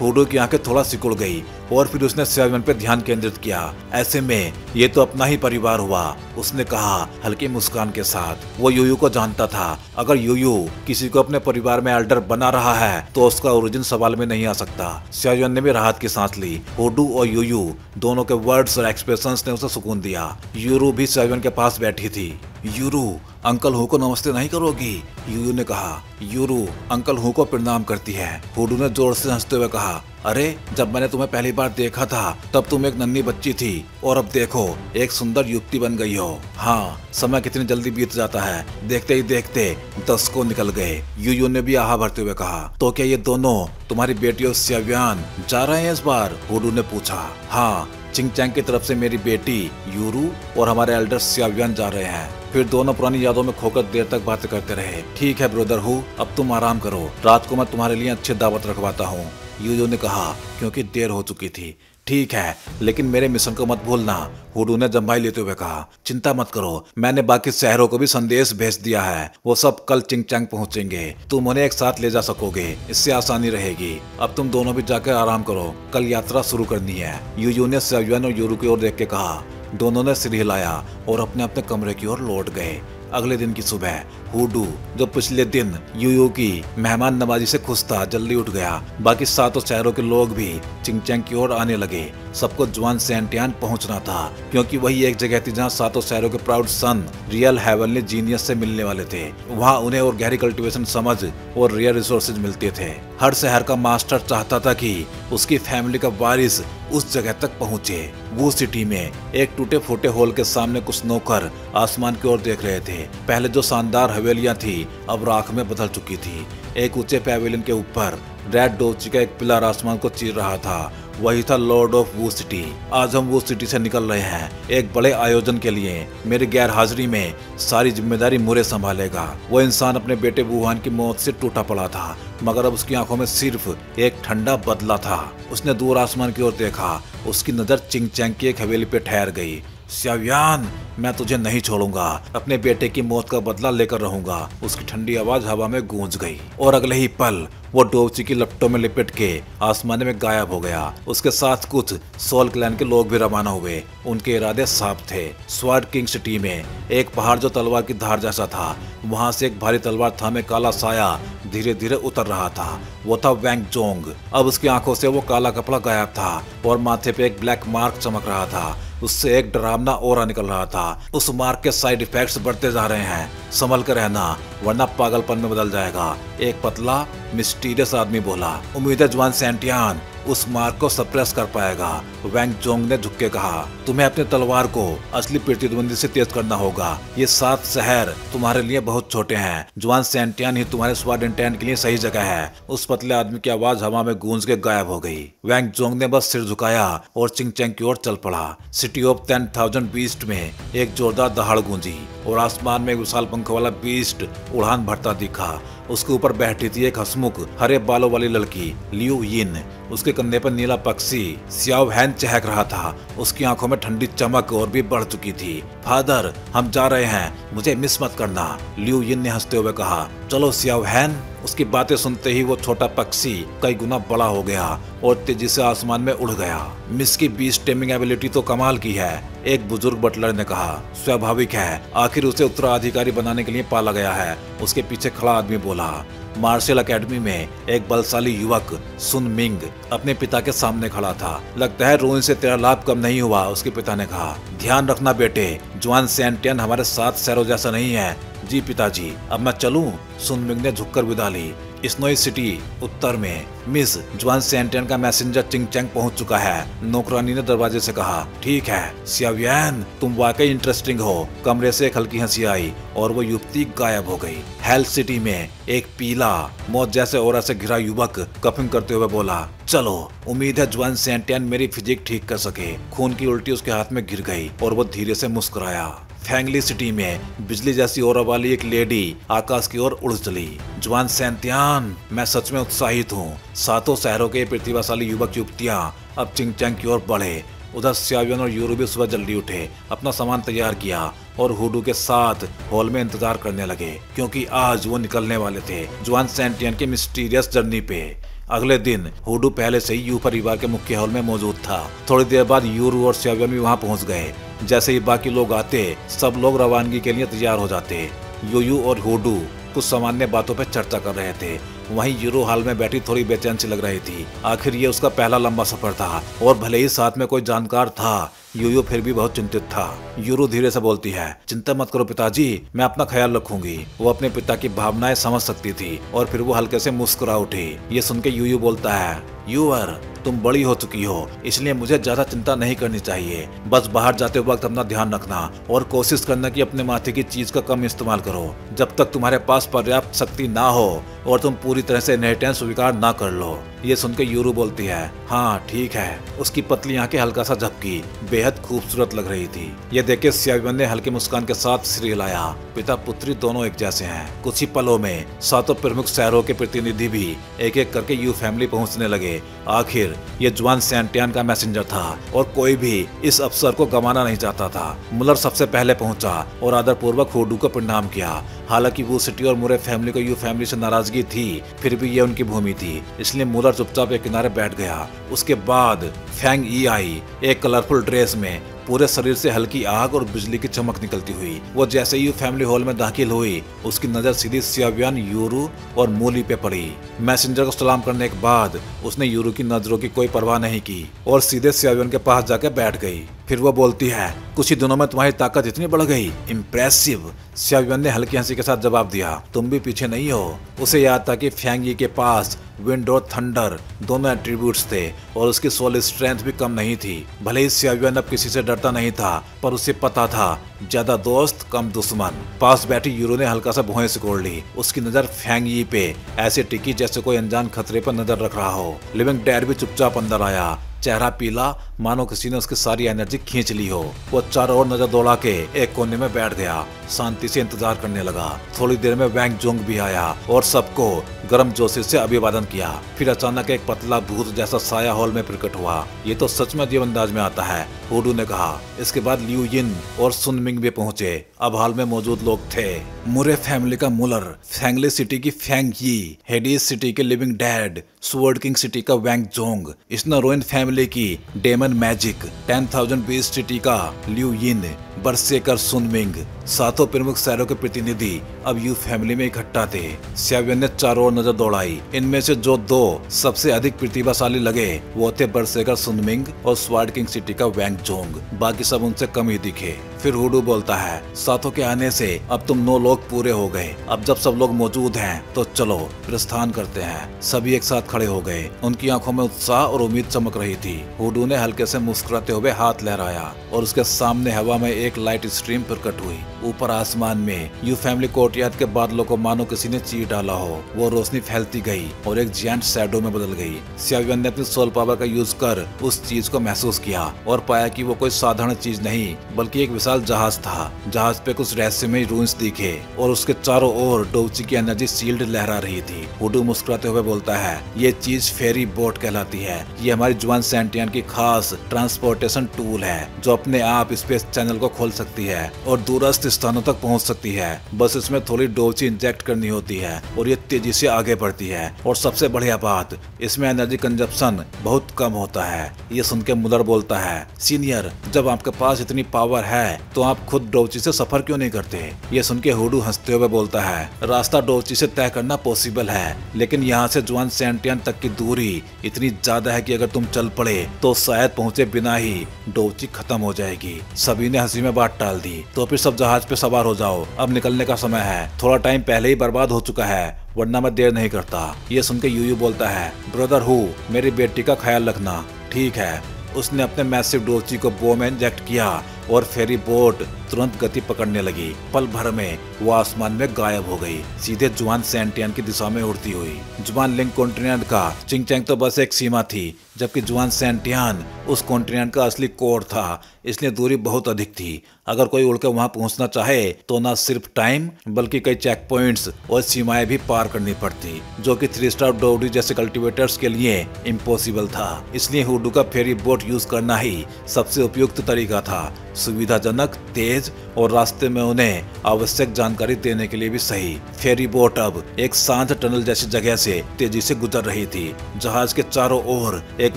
हुडू की आंखें थोड़ा सिकुड़ गई और फिर उसने सियाव्यान पर ध्यान केंद्रित किया। ऐसे में ये तो अपना ही परिवार हुआ, उसने कहा हल्की मुस्कान के साथ। वो यूयू को जानता था, अगर यूयू किसी को अपने परिवार में एल्डर बना रहा है तो उसका ओरिजिन सवाल में नहीं आ सकता। सियाव्यान ने भी राहत की सांस ली। हुडू और यूयू दोनों के वर्ड्स और एक्सप्रेशंस ने उसे सुकून दिया। यूरू भी सियाव्यान के पास बैठी थी। यूरू, अंकल हु को नमस्ते नहीं करोगी? यूयू ने कहा। यूरू अंकल हु को प्रणाम करती है, हुडू ने जोर से हंसते हुए कहा। अरे, जब मैंने तुम्हें पहली बार देखा था तब तुम एक नन्ही बच्ची थी और अब देखो एक सुंदर युवती बन गई हो। हाँ, समय कितनी जल्दी बीत जाता है, देखते ही देखते दशकों निकल गए। यूयू ने भी आहा भरते हुए कहा। तो क्या ये दोनों तुम्हारी बेटी और सियाव्यान जा रहे हैं इस बार? हुडू ने पूछा। हाँ, चिंगचैंग की तरफ से मेरी बेटी यूरू और हमारे एल्डर सियाव्यान जा रहे हैं। फिर दोनों पुरानी यादों में खोकर देर तक बातें करते रहे। ठीक है ब्रदर हु, अब तुम आराम करो, रात को मैं तुम्हारे लिए अच्छी दावत रखवाता हूँ, यूयू ने कहा, क्योंकि देर हो चुकी थी। ठीक है, लेकिन मेरे मिशन को मत भूलना, हुडू ने जम्बाई लेते हुए कहा। चिंता मत करो, मैंने बाकी शहरों को भी संदेश भेज दिया है, वो सब कल चिंगचैंग पहुंचेंगे, तुम उन्हें एक साथ ले जा सकोगे, इससे आसानी रहेगी। अब तुम दोनों भी जाकर आराम करो, कल यात्रा शुरू करनी है, यूयू ने सियाव्यान और यूरू की ओर देख के कहा। दोनों ने सिर हिलाया और अपने अपने कमरे की ओर लौट गए। अगले दिन की सुबह हुडू, जो पिछले दिन यूयू की मेहमान नवाजी से खुश था, जल्दी उठ गया। बाकी सातों शहरों के लोग भी चिंगचैंग की ओर आने लगे। सबको जुआन सैंतियान पहुंचना था, क्योंकि वही एक जगह थी जहां सातों शहरों के प्राउड सन रियल हेवनली जीनियस से मिलने वाले थे। वहां उन्हें और गहरी कल्टीवेशन समझ और रियल रिसोर्सेज मिलते थे। हर शहर का मास्टर चाहता था कि उसकी फैमिली का वारिस उस जगह तक पहुंचे। वो सिटी में एक टूटे फूटे हॉल के सामने कुछ नौकर आसमान की ओर देख रहे थे। पहले जो शानदार हवेलियां थी अब राख में बदल चुकी थी। एक ऊंचे पैवेलियन के ऊपर रेड डोची का एक पिलर आसमान को चीर रहा था वही था लॉर्ड ऑफ वू सिटी। आज हम वू सिटी से निकल रहे हैं एक बड़े आयोजन के लिए। मेरी गैर हाजिरी में सारी जिम्मेदारी मुरे संभालेगा। वो इंसान अपने बेटे वुहान की मौत से टूटा पड़ा था, मगर अब उसकी आंखों में सिर्फ एक ठंडा बदला था। उसने दूर आसमान की ओर देखा। उसकी नजर चिंगचैंग की एक हवेली पे ठहर गई। xiaoyan, मैं तुझे नहीं छोड़ूंगा, अपने बेटे की मौत का बदला लेकर रहूंगा। उसकी ठंडी आवाज हवा में गूंज गई और अगले ही पल वो डोवची की लपटों में लिपट के आसमान में गायब हो गया। उसके साथ कुछ सोल क्लैन के लोग भी रवाना हुए। उनके इरादे साफ थे। स्वार्ड किंग सिटी में एक पहाड़ जो तलवार की धार जैसा था, वहां से एक भारी तलवार थामे काला साया धीरे धीरे उतर रहा था। वो था वैंग जोंग। अब उसकी आंखों से वो काला कपड़ा गायब था और माथे पे एक ब्लैक मार्क चमक रहा था। उससे एक डरावना ओरा निकल रहा था। उस मार्क के साइड इफेक्ट्स बढ़ते जा रहे हैं। संभल कर रहना, वरना पागलपन में बदल जाएगा, एक पतला मिस्टीरियस आदमी बोला। उम्मीद है जुआन सैंटियन उस मार्क को सप्रेस कर पाएगा। वैंग जोंग ने झुक के कहा, तुम्हें अपने तलवार को असली प्रतिद्वंदी से तेज करना होगा। ये 7 शहर तुम्हारे लिए बहुत छोटे हैं। जुआन सैंटियन ही तुम्हारे स्वार्ड इंटेंट के लिए सही जगह है। उस पतले आदमी की आवाज हवा में गूंज के गायब हो गई। वैंग जोंग ने बस सिर झुकाया और चिंगचैंग की ओर चल पड़ा। सिटी ऑफ 10,000 बीस्ट में एक जोरदार दहाड़ गूंजी और आसमान में एक विशाल पंखों वाला बीस्ट उड़ान भरता दिखा। उसके ऊपर बैठी थी एक हंसमुख हरे बालों वाली लड़की, लियू यिन। उसके कंधे पर नीला पक्षी xiaoyan चहक रहा था। उसकी आंखों में ठंडी चमक और भी बढ़ चुकी थी। फादर, हम जा रहे हैं, मुझे मिस मत करना, लियू यिन ने हंसते हुए कहा। चलो xiaoyan। उसकी बातें सुनते ही वो छोटा पक्षी कई गुना बड़ा हो गया और तेजी से आसमान में उड़ गया। मिस की बीस्ट टेमिंग एबिलिटी तो कमाल की है, एक बुजुर्ग बटलर ने कहा। स्वाभाविक है, आखिर उसे उत्तराधिकारी बनाने के लिए पाला गया है, उसके पीछे खड़ा आदमी बोला। मार्शल एकेडमी में एक बलशाली युवक सुन मिंग अपने पिता के सामने खड़ा था। लगता है रोइन से तेरा लाभ कम नहीं हुआ, उसके पिता ने कहा। ध्यान रखना बेटे, जुआन सैंटियन हमारे 7 शहरों जैसा नहीं है। जी पिताजी, अब मैं चलूं? सुन मिंग ने झुककर विदा ली। स्नोई सिटी उत्तर में मिस जुआन सैंटियन का मैसेंजर चिंगचैंग पहुंच चुका है, नौकरानी ने दरवाजे से कहा। ठीक है xiaoyan, तुम वाकई इंटरेस्टिंग हो। कमरे से एक हल्की हंसी आई और वो युवती गायब हो गई। हेल सिटी में एक पीला मौत जैसे ओरा से घिरा युवक कफिंग करते हुए बोला, चलो, उम्मीद है जुआन सैंटियन मेरी फिजिक ठीक कर सके। खून की उल्टी उसके हाथ में गिर गई और वो धीरे से मुस्कुराया। फैंगली सिटी में बिजली जैसी ओरा वाली एक लेडी आकाश की ओर उड़ चली। जुआन सैंटियन, मैं सच में उत्साहित हूँ। 7 शहरों के प्रतिभाशाली युवक युवतियाँ अब चिंगचैंग की ओर बढ़े। उधर xiaoyan और यूरो भी सुबह जल्दी उठे, अपना सामान तैयार किया और हुडू के साथ हॉल में इंतजार करने लगे, क्योंकि आज वो निकलने वाले थे जुआन सैंटियन के मिस्टीरियस जर्नी पे। अगले दिन हुडू पहले से ही यू परिवार के मुख्य हॉल में मौजूद था। थोड़ी देर बाद यूरू और xiaoyan भी वहाँ पहुँच गए। जैसे ही बाकी लोग आते, सब लोग रवानगी के लिए तैयार हो जाते। यूयू और हुडू कुछ सामान्य बातों पर चर्चा कर रहे थे। वहीं यूरो हाल में बैठी थोड़ी बेचैन सी लग रही थी। आखिर ये उसका पहला लंबा सफर था और भले ही साथ में कोई जानकार था, यूयू फिर भी बहुत चिंतित था। यूरो धीरे से बोलती है, चिंता मत करो पिताजी, मैं अपना ख्याल रखूंगी। वो अपने पिता की भावनाएं समझ सकती थी और फिर वो हल्के से मुस्कुरा उठी। ये सुन के यूयू बोलता है, यूअर, तुम बड़ी हो चुकी हो, इसलिए मुझे ज्यादा चिंता नहीं करनी चाहिए। बस बाहर जाते वक्त अपना ध्यान रखना और कोशिश करना कि अपने माथे की चीज का कम इस्तेमाल करो, जब तक तुम्हारे पास पर्याप्त शक्ति ना हो और तुम पूरी तरह से इनहेरिटेंस स्वीकार ना कर लो। ये सुन के यूरू बोलती है, हाँ ठीक है। उसकी पतली आंखें हल्का सा झपकी, बेहद खूबसूरत लग रही थी। ये देख के xiaoyan ने हल्की मुस्कान के साथ सिर हिलाया। पिता पुत्री दोनों एक जैसे हैं। कुछ ही पलों में 7 प्रमुख शहरों के प्रतिनिधि भी एक एक करके यू फैमिली पहुंचने लगे। आखिर ये जुआन सैंटियन का मैसेंजर था और कोई भी इस अवसर को गंवाना नहीं चाहता था। मुलर सबसे पहले पहुंचा और आदरपूर्वक हुडू को प्रणाम किया। हालांकि वो सिटी और मुरे फैमिली को यू फैमिली से नाराजगी थी, फिर भी ये उनकी भूमि थी, इसलिए मुलर चुपचाप एक किनारे बैठ गया। उसके बाद फैंग ई आई, एक कलरफुल ड्रेस में, पूरे शरीर से हल्की आग और बिजली की चमक निकलती हुई। वो जैसे ही फैमिली हॉल में दाखिल हुई, उसकी नजर सीधी xiaoyan, यूरू और मूली पे पड़ी। मैसेंजर को सलाम करने के बाद उसने यूरू की नजरों की कोई परवाह नहीं की और सीधे xiaoyan के पास जाकर बैठ गई। फिर वो बोलती है, कुछ ही दिनों में तुम्हारी ताकत इतनी बढ़ गई, इम्प्रेसिव। xiaoyan ने हल्की हंसी के साथ जवाब दिया, तुम भी पीछे नहीं हो। उसे याद था कि फैंग यी के पास विंड और थंडर दोनों एट्रीब्यूट्स थे और उसकी सोल स्ट्रेंथ भी कम नहीं थी। भले ही xiaoyan अब किसी से डरता नहीं था, पर उसे पता था ज्यादा दोस्त कम दुश्मन। पास बैठी यूरो ने हल्का सा भौहें सिकोड़ ली। उसकी नजर फैंग यी पे ऐसे टिकी जैसे कोई अनजान खतरे पर नजर रख रहा हो। लिविंग डेड भी चुपचाप अंदर आया। चेहरा पीला, मानो किसी ने उसकी सारी एनर्जी खींच ली हो। वो चारों ओर नजर दौड़ा के एक कोने में बैठ गया, शांति से इंतजार करने लगा। थोड़ी देर में वैंग जोंग भी आया और सबको गर्म जोशी से अभिवादन किया। फिर अचानक एक पतला भूत जैसा साया हॉल में प्रकट हुआ। ये तो सच में अजीब अंदाज में आता है, हुडू ने कहा। इसके बाद लियू यिन और सुन मिंग भी पहुंचे। अब हॉल में मौजूद लोग थे मुरे फैमिली का मुलर, फैंगली सिटी की फैंग यी, हेडीज सिटी के living dad, sword king city का वैंग जोंग, स्नोरोइन फैमिली की डेमन मैजिक, 10,000 बीस्ट सिटी का लियू यिन, बरसेकर सुन मिंग। सातों प्रमुख शहरों के प्रतिनिधि अब यू फैमिली में इकट्ठा थे। स्यावियन ने चारों ओर नजर दौड़ाई। इनमें से जो दो सबसे अधिक प्रतिभाशाली लगे वो थे बरसेकर सुन मिंग और स्वर्ड किंग सिटी का वैंग जोंग। बाकी सब उनसे कम ही दिखे। फिर हुडू बोलता है, सातों के आने से अब तुम 9 लोग पूरे हो गए। अब जब सब लोग मौजूद हैं तो चलो प्रस्थान करते हैं। सभी एक साथ खड़े हो गए। उनकी आंखों में उत्साह और उम्मीद चमक रही थी। हुडू ने हल्के से मुस्कुराते हुए हाथ लहराया और उसके सामने हवा में एक लाइट स्ट्रीम प्रकट हुई। ऊपर आसमान में यू फैमिली कोर्टयार्ड के बादलों को मानो किसी ने चीर डाला हो। वो रोशनी फैलती गई और एक जायंट शैडो में बदल गई। स्यावियन ने अपनी सोल पावर का यूज कर उस चीज को महसूस किया और पाया कि वो कोई साधारण चीज नहीं बल्कि एक विशाल जहाज था। जहाज पे कुछ रहस्यमय रून्स दिखे और उसके चारों ओर डोची की एनर्जी शील्ड लहरा रही थी। हुडू मुस्कुराते हुए बोलता है, ये चीज फेरी बोट कहलाती है। ये हमारी जुआन सेंटियन की खास ट्रांसपोर्टेशन टूल है जो अपने आप स्पेस चैनल को खोल सकती है और दूरस्थ स्थानों तक पहुंच सकती है। बस इसमें थोड़ी डोची इंजेक्ट करनी होती है और ये तेजी से आगे बढ़ती है। और सबसे बढ़िया बात, इसमें एनर्जी कंजप्शन बहुत कम होता है। ये सुन के मुलर बोलता है, सीनियर, जब आपके पास इतनी पावर है तो आप खुद डोची से सफर क्यों नहीं करते? ये सुन के हुडू हंसते हुए बोलता है, रास्ता डोची से तय करना पॉसिबल है, लेकिन यहाँ से जुआन सेंटियन तक की दूरी इतनी ज्यादा है कि अगर तुम चल पड़े तो शायद पहुंचे बिना ही डोची खत्म हो जाएगी। सभी ने हंसी में बात टाल दी। तो फिर सब जहाज पे सवार हो जाओ, अब निकलने का समय है। थोड़ा टाइम पहले ही बर्बाद हो चुका है, वरना मैं देर नहीं करता। ये सुन के यूयू बोलता है, ब्रदर हु, मेरी बेटी का ख्याल रखना। ठीक है। उसने अपने मैसिव डोची को बो में इंजेक्ट किया और फेरी बोट तुरंत गति पकड़ने लगी। पल भर में वो आसमान में गायब हो गई, सीधे जुआन सेंटियन की दिशा में उड़ती हुई। जुआन लिंग कॉन्टिनेंट का चिंगचैंग तो बस एक सीमा थी, जबकि जुआन सेंटियन उस कॉन्टिनेंट का असली कोर था, इसलिए दूरी बहुत अधिक थी। अगर कोई उड़कर वहां पहुंचना चाहे तो ना सिर्फ टाइम बल्कि कई चेक पॉइंट्स और सीमाएं भी पार करनी पड़ती, जो कि 3 स्टार डोडी जैसे कल्टिवेटर्स के लिए इम्पॉसिबल था। इसलिए हुडू का फेरी बोट यूज करना ही सबसे उपयुक्त तरीका था, सुविधाजनक, तेज और रास्ते में उन्हें आवश्यक जानकारी देने के लिए भी सही। फेरी बोट अब एक शांत टनल जैसी जगह से तेजी से गुजर रही थी। जहाज के चारों ओर एक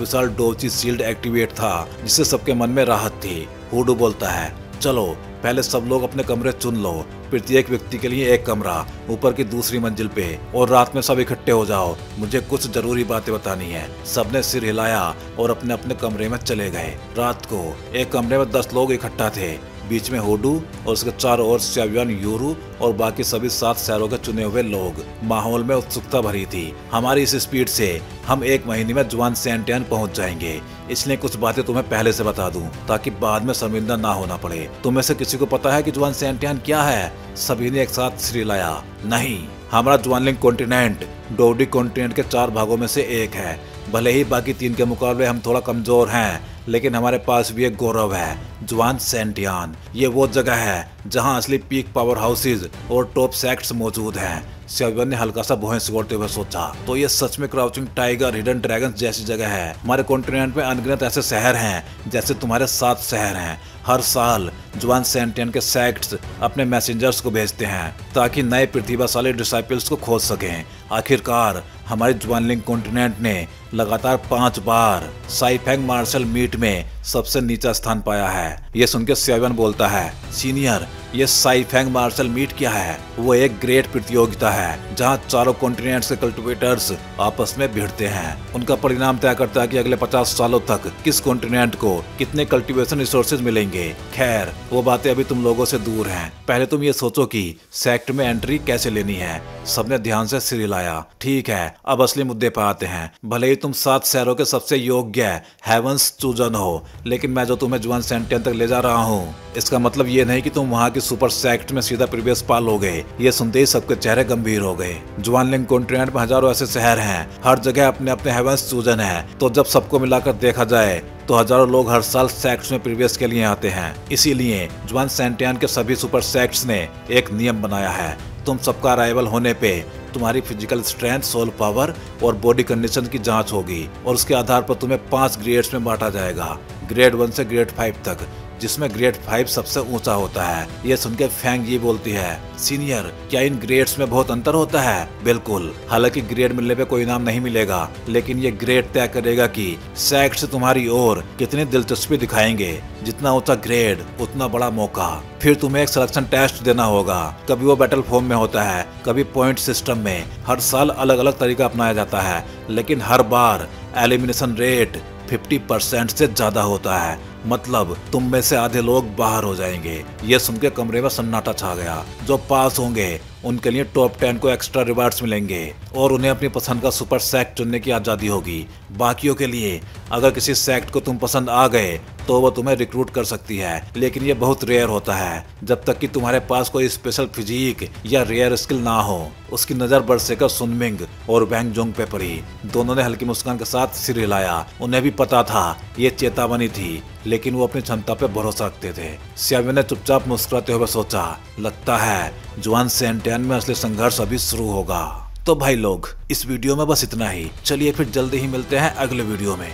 विशाल डोची शील्ड एक्टिवेट था, जिससे सबके मन में राहत थी। हुडू बोलता है, चलो पहले सब लोग अपने कमरे चुन लो, प्रत्येक व्यक्ति के लिए एक कमरा ऊपर की दूसरी मंजिल पे, और रात में सब इकट्ठे हो जाओ, मुझे कुछ जरूरी बातें बतानी है। सबने सिर हिलाया और अपने अपने कमरे में चले गए। रात को एक कमरे में 10 लोग इकट्ठा थे, बीच में हुडू और उसके चारों ओर स्यावियन, यूरू और बाकी सभी 7 शहरों के चुने हुए लोग। माहौल में उत्सुकता भरी थी। हमारी इस स्पीड से हम 1 महीने में जुआन सेंटियन पहुंच जाएंगे, इसलिए कुछ बातें तुम्हें पहले से बता दूं ताकि बाद में शर्मिंदा ना होना पड़े। तुम्हें से किसी को पता है कि जुआन सेंटियन क्या है? सभी ने एक साथ सिर हिलाया। नहीं, हमारा जुआनलिंग कॉन्टिनेंट डोडी कॉन्टिनेंट के 4 भागों में से एक है। भले ही बाकी 3 के मुकाबले हम थोड़ा कमजोर हैं, लेकिन हमारे पास भी एक गौरव है, जुआन सेंटियन। ये वो जगह है जहां असली पीक पावर हाउसेज और टॉप सेक्ट्स मौजूद हैं। स्यावियन ने हल्का सा भौहें सिकोड़ते हुए सोचा, तो ये सच में क्राउचिंग टाइगर, हिडन ड्रैगन जैसी जगह है। हमारे कॉन्टिनेंट में अनगिनत ऐसे शहर हैं जैसे तुम्हारे 7 शहर हैं। हर साल जुआन सेंटियन के सेक्ट्स अपने मैसेंजर्स को भेजते हैं ताकि नए प्रतिभाशाली डिसाइपल्स को खोज सकें। आखिरकार हमारे जुआनलिंग कॉन्टिनेंट ने लगातार 5 बार साइफेंग मार्शल मीट में सबसे नीचा स्थान पाया है। ये सुनकर स्यावियन बोलता है, सीनियर, ये साइफेंग मार्शल मीट क्या है? वो एक ग्रेट प्रतियोगिता है जहां चारों कॉन्टिनेंट्स के कल्टिवेटर्स आपस में भिड़ते हैं। उनका परिणाम तय करता है कि अगले 50 सालों तक किस कॉन्टिनेंट को कितने कल्टीवेशन रिसोर्सेज मिलेंगे। खैर, वो बातें अभी तुम लोगों से दूर हैं। पहले तुम ये सोचो कि सेक्ट में एंट्री कैसे लेनी है। सबने ध्यान से सिर हिलाया। ठीक है, अब असली मुद्दे पर आते हैं। भले ही तुम 7 शहरों के सबसे योग्य हेवंस चूजन हो, लेकिन मैं जो तुम्हें जुआन सेंटियन तक ले जा रहा हूँ इसका मतलब ये नहीं कि तुम वहाँ की सुपर सेक्ट में सीधा प्रीवियस पा लोगे। ये सुनते ही सबके चेहरे गंभीर हो गए। जुआनलिंग कॉन्टिनेंट में हजारों ऐसे शहर हैं, हर जगह अपने अपने हेवंस चूजन है, तो जब सबको मिलाकर देखा जाए तो हजारों लोग हर साल सेक्ट्स में प्रीवियस के लिए आते हैं। इसीलिए जुआन सेंटियन के सभी सुपर सेक्ट्स ने एक नियम बनाया है, तुम सबका अराइवल होने पे तुम्हारी फिजिकल स्ट्रेंथ, सोल पावर और बॉडी कंडीशन की जांच होगी और उसके आधार पर तुम्हें 5 ग्रेड्स में बांटा जाएगा, ग्रेड 1 से ग्रेड 5 तक, जिसमें ग्रेड 5 सबसे ऊंचा होता है। ये सुनकर फैंग ये बोलती है, सीनियर क्या इन ग्रेड्स में बहुत अंतर होता है? बिल्कुल, हालांकि ग्रेड मिलने पे कोई इनाम नहीं मिलेगा, लेकिन ये ग्रेड तय करेगा कि सेक्ट्स तुम्हारी ओर कितनी दिलचस्पी दिखाएंगे। जितना ऊंचा ग्रेड उतना बड़ा मौका। फिर तुम्हें एक सिलेक्शन टेस्ट देना होगा, कभी वो बैटल फॉर्म में होता है, कभी पॉइंट सिस्टम में। हर साल अलग अलग तरीका अपनाया जाता है, लेकिन हर बार एलिमिनेशन रेट 50% से ज्यादा होता है, मतलब तुम में से आधे लोग बाहर हो जाएंगे। ये सुनकर कमरे में सन्नाटा छा गया। जो पास होंगे उनके लिए टॉप 10 को एक्स्ट्रा रिवार्ड्स मिलेंगे और उन्हें अपनी पसंद का सुपर सेक्ट चुनने की आजादी होगी। बाकियों के लिए अगर किसी सेक्ट को तुम पसंद आ गए तो वो तुम्हें रिक्रूट कर सकती है, लेकिन ये बहुत रेयर होता है। जब तक कि तुम्हारे पास कोई स्पेशल फिजिक या रेयर स्किल ना हो। उसकी नजर बरसेकर सुनमिंग और वैंग जोंग पे पड़ी। दोनों ने हल्की मुस्कान के साथ सिर हिलाया। उन्हें भी पता था ये चेतावनी थी, लेकिन वो अपनी क्षमता पे भरोसा रखते थे। स्याविन ने चुपचाप मुस्कुराते हुए सोचा, लगता है जुआन सेंटियन में असली संघर्ष अभी शुरू होगा। तो भाई लोग, इस वीडियो में बस इतना ही। चलिए फिर जल्दी ही मिलते हैं अगले वीडियो में।